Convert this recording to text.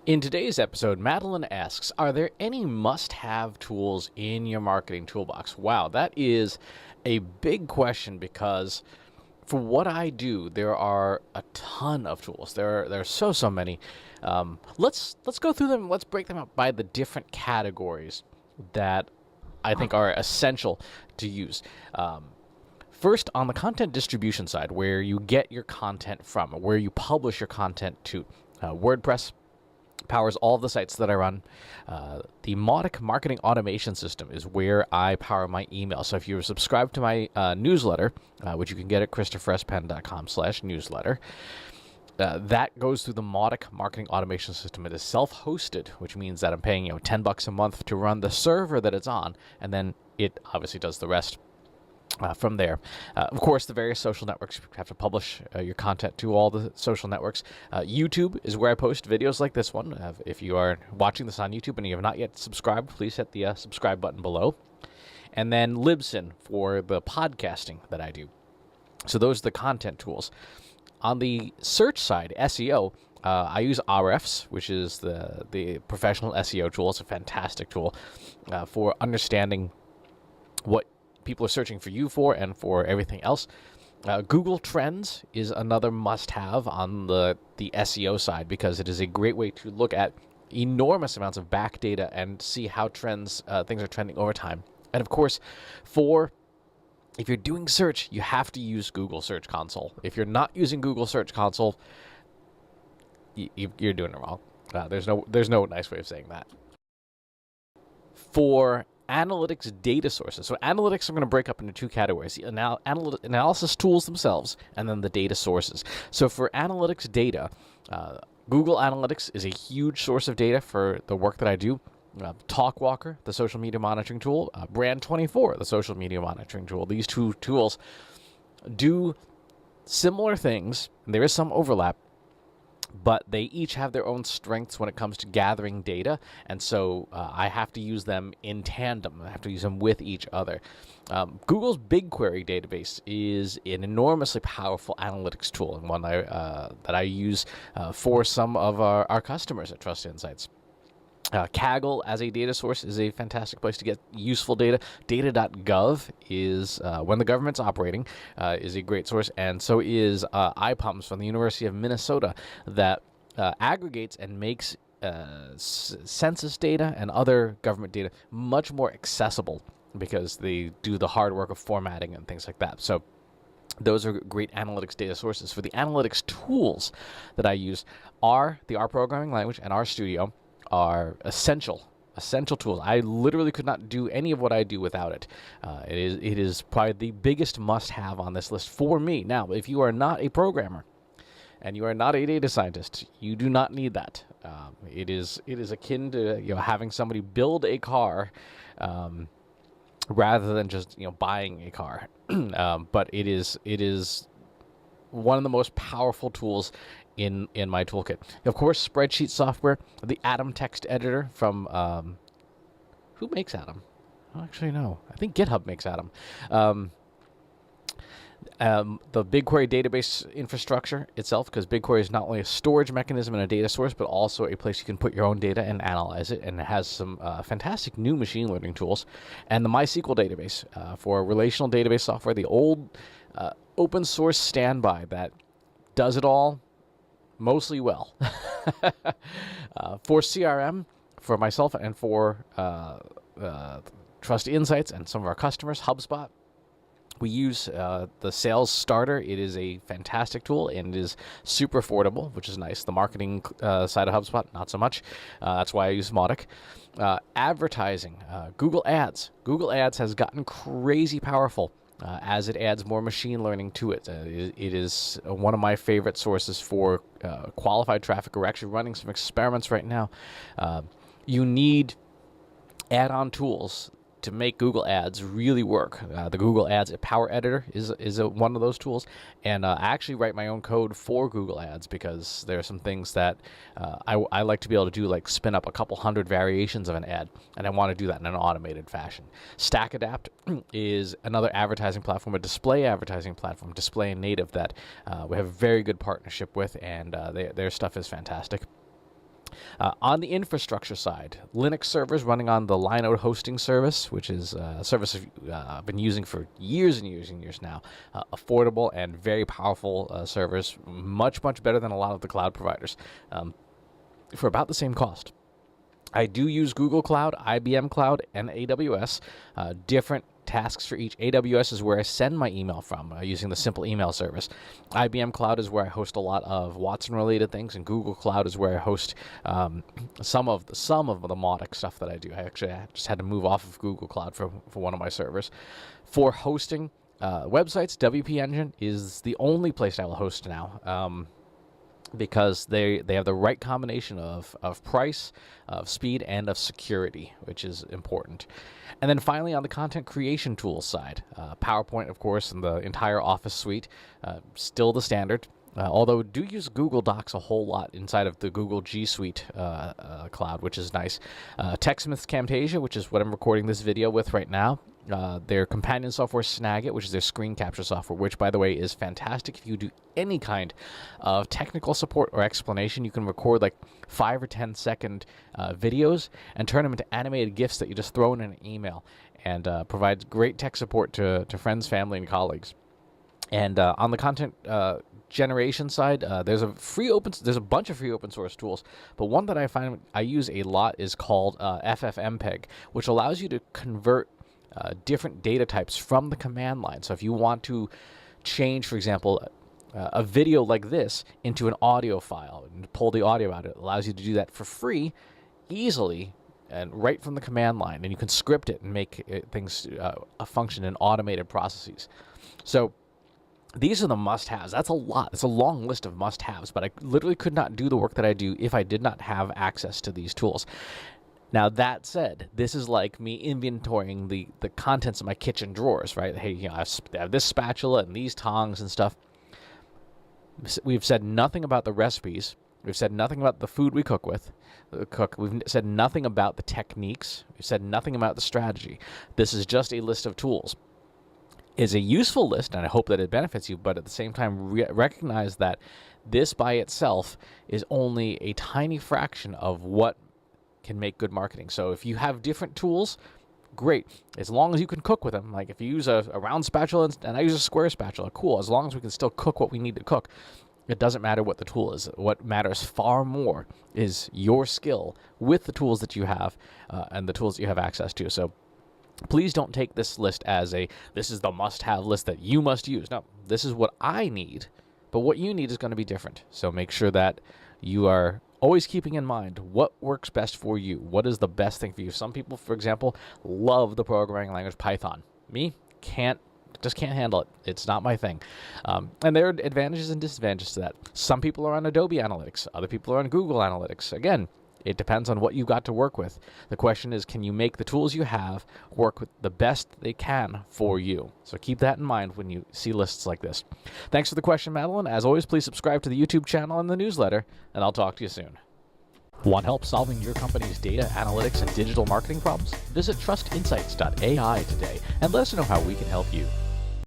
In today's episode, Madalyn asks, are there any must-have tools in your marketing toolbox? Wow, that is a big question because for what I do, there are a ton of tools. There are so many. Let's go through them. Let's break them up by the different categories that I think are essential to use. First, on the content distribution side, where you get your content from, where you publish your content to, WordPress powers all of the sites that I run. The Mautic marketing automation system is where I power my email. So if you're subscribed to my newsletter, which you can get at christopherspen.com/newsletter, that goes through the Mautic marketing automation system. It is self-hosted, which means that I'm paying $10 a month to run the server that it's on, and then it obviously does the rest. From there. Of course, the various social networks, you have to publish your content to all the social networks. YouTube is where I post videos like this one. If you are watching this on YouTube and you have not yet subscribed, please hit the subscribe button below. And then Libsyn for the podcasting that I do. So those are the content tools. On the search side, SEO, I use AHREFs, which is the professional SEO tool. It's a fantastic tool for understanding what people are searching for you for and for everything else. Google Trends is another must-have on the SEO side because it is a great way to look at enormous amounts of back data and see how things are trending over time. And of course, if you're doing search, you have to use Google Search Console. If you're not using Google Search Console, you're doing it wrong. There's no nice way of saying that. For analytics data sources. So analytics I'm going to break up into two categories, the analysis tools themselves and then the data sources. So for analytics data, Google Analytics is a huge source of data for the work that I do. Talkwalker, the social media monitoring tool, Brand24, the social media monitoring tool. These two tools do similar things, and there is some overlap, but they each have their own strengths when it comes to gathering data, and so I have to use them in tandem. I have to use them with each other. Google's BigQuery database is an enormously powerful analytics tool, and one that I use for some of our customers at Trust Insights. Kaggle as a data source is a fantastic place to get useful data. Data.gov is, when the government's operating, is a great source, and so is IPUMS from the University of Minnesota that aggregates and makes census data and other government data much more accessible because they do the hard work of formatting and things like that. So those are great analytics data sources. For the analytics tools that I use, the R programming language and RStudio are essential tools. I literally could not do any of what I do without it. It is probably the biggest must-have on this list for me. Now, if you are not a programmer and you are not a data scientist, you do not need that. It is akin to having somebody build a car rather than just buying a car. But it is one of the most powerful tools in my toolkit. Of course, spreadsheet software, the Atom text editor from who makes Atom? I don't actually know. I think GitHub makes Atom. The BigQuery database infrastructure itself, because BigQuery is not only a storage mechanism and a data source, but also a place you can put your own data and analyze it, and it has some fantastic new machine learning tools. And the MySQL database for relational database software, the old open source standby that does it all mostly well. For CRM, for myself and for Trust Insights and some of our customers, HubSpot, we use the Sales Starter. It is a fantastic tool and it is super affordable, which is nice. The marketing side of HubSpot, not so much. That's why I use Mautic. Advertising, Google Ads. Google Ads has gotten crazy powerful as it adds more machine learning to it. It is one of my favorite sources for qualified traffic. We're actually running some experiments right now. You need add-on tools to make Google Ads really work. The Google Ads Power Editor is one of those tools, and I actually write my own code for Google Ads because there are some things that I like to be able to do, like spin up a couple hundred variations of an ad, and I want to do that in an automated fashion. StackAdapt is another advertising platform, a display advertising platform, Display and Native, that we have a very good partnership with, and their stuff is fantastic. On the infrastructure side, Linux servers running on the Linode hosting service, which is a service I've been using for years and years and years now. Affordable and very powerful servers, much better than a lot of the cloud providers, for about the same cost. I do use Google Cloud, IBM Cloud, and AWS. Different tasks for each. AWS is where I send my email from using the simple email service. IBM Cloud is where I host a lot of Watson-related things, and Google Cloud is where I host some of the Mautic stuff that I do. I just had to move off of Google Cloud for one of my servers. For hosting websites, WP Engine is the only place I will host now. Because they have the right combination of price, of speed, and of security, which is important. And then finally, on the content creation tools side, PowerPoint, of course, and the entire Office suite, still the standard. Although do use Google Docs a whole lot inside of the Google G Suite cloud, which is nice. TechSmith's Camtasia, which is what I'm recording this video with right now. Their companion software, Snagit, which is their screen capture software, which, by the way, is fantastic if you do any kind of technical support or explanation. You can record like 5 or 10 second videos and turn them into animated GIFs that you just throw in an email, and provides great tech support to friends, family, and colleagues. And on the content generation side, there's a bunch of free open source tools, but one that I find I use a lot is called FFmpeg, which allows you to convert different data types from the command line. So if you want to change, for example, a video like this into an audio file and pull the audio out, it allows you to do that for free, easily, and right from the command line. And you can script it and make things function in automated processes. So these are the must-haves. That's a lot. It's a long list of must-haves, but I literally could not do the work that I do if I did not have access to these tools. Now, that said, this is like me inventorying the contents of my kitchen drawers, right? Hey, I have this spatula and these tongs and stuff. We've said nothing about the recipes. We've said nothing about the food we cook with. We've said nothing about the techniques. We've said nothing about the strategy. This is just a list of tools. It's a useful list, and I hope that it benefits you, but at the same time, recognize that this by itself is only a tiny fraction of what can make good marketing. So if you have different tools, great. As long as you can cook with them. Like if you use a round spatula and I use a square spatula, cool. As long as we can still cook what we need to cook, it doesn't matter what the tool is. What matters far more is your skill with the tools that you have and the tools that you have access to. So please don't take this list as this is the must-have list that you must use. No, this is what I need, but what you need is going to be different. So make sure that you are always keeping in mind what works best for you. What is the best thing for you? Some people, for example, love the programming language Python. Me, just can't handle it. It's not my thing. And there are advantages and disadvantages to that. Some people are on Adobe Analytics. Other people are on Google Analytics. Again, it depends on what you've got to work with. The question is, can you make the tools you have work with the best they can for you? So keep that in mind when you see lists like this. Thanks for the question, Madalyn. As always, please subscribe to the YouTube channel and the newsletter, and I'll talk to you soon. Want help solving your company's data, analytics, and digital marketing problems? Visit trustinsights.ai today and let us know how we can help you.